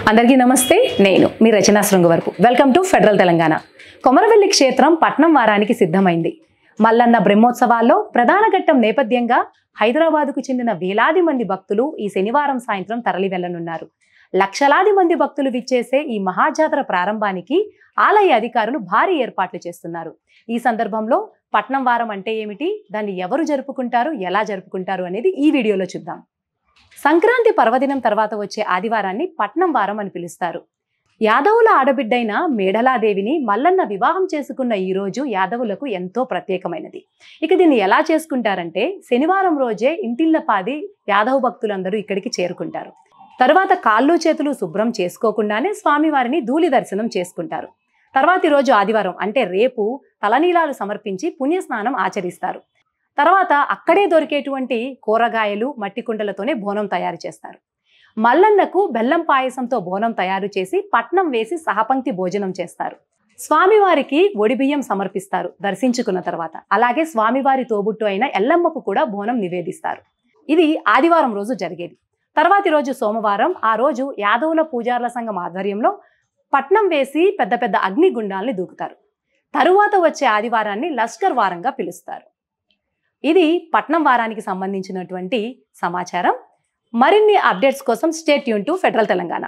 అందరికీ నమస్తే. నేను మీ Rachana Srungavarapu. Welcome to federal Telangana. Komaravelli క్షేత్రం పట్నం వారానికి సిద్ధమైంది. మల్లన్న బ్రహ్మోత్సవాల్లో ప్రధాన ఘట్టం నేపథ్యంగా హైదరాబాదుకు చెందిన వేలాది మంది భక్తులు ఈ శనివారం సాయంత్రం తరలి వెళ్లనున్నారు. లక్షలాది మంది భక్తులు విచ్చేసే ఈ మహాజాతర ప్రారంభానికి ఆలయ అధికారులు భారీ ఏర్పాట్లు చేస్తున్నారు. ఈ సందర్భంలో పట్నం వారం అంటే ఏమిటి, దాన్ని ఎవరు జరుపుకుంటారు, ఎలా జరుపుకుంటారు అనేది ఈ వీడియోలో చూద్దాం. సంక్రాంతి పర్వదినం తర్వాత వచ్చే ఆదివారాన్ని పట్నం వారం అని పిలుస్తారు. యాదవుల ఆడబిడ్డైన మేడలాదేవిని మల్లన్న వివాహం చేసుకున్న ఈ రోజు యాదవులకు ఎంతో ప్రత్యేకమైనది. ఇక దీన్ని ఎలా చేసుకుంటారంటే, శనివారం రోజే ఇంటిళ్లపాది యాదవ భక్తులందరూ ఇక్కడికి చేరుకుంటారు. తర్వాత కాళ్ళు చేతులు శుభ్రం చేసుకోకుండానే స్వామివారిని ధూళి దర్శనం చేసుకుంటారు. తర్వాతి రోజు ఆదివారం అంటే రేపు తలనీలాలు సమర్పించి పుణ్యస్నానం ఆచరిస్తారు. తర్వాత అక్కడే దొరికేటువంటి కూరగాయలు, మట్టి కుండలతోనే బోనం తయారు చేస్తారు. మల్లన్నకు బెల్లం పాయసంతో బోనం తయారు చేసి పట్నం వేసి సహపంక్తి భోజనం చేస్తారు. స్వామివారికి ఒడిబియ్యం సమర్పిస్తారు దర్శించుకున్న తర్వాత. అలాగే స్వామివారి తోబుట్టు అయిన ఎల్లమ్మకు కూడా బోనం నివేదిస్తారు. ఇది ఆదివారం రోజు జరిగేది. తర్వాతి రోజు సోమవారం. ఆ రోజు యాదవుల పూజార్ల సంఘం ఆధ్వర్యంలో పట్నం వేసి పెద్ద పెద్ద అగ్నిగుండాల్ని దూకుతారు. తరువాత వచ్చే ఆదివారాన్ని లష్కర్ వారంగా పిలుస్తారు. ఇది పట్నం వారానికి సంబంధించినటువంటి సమాచారం. మరిన్ని అప్డేట్స్ కోసం stay tune to federal Telangana.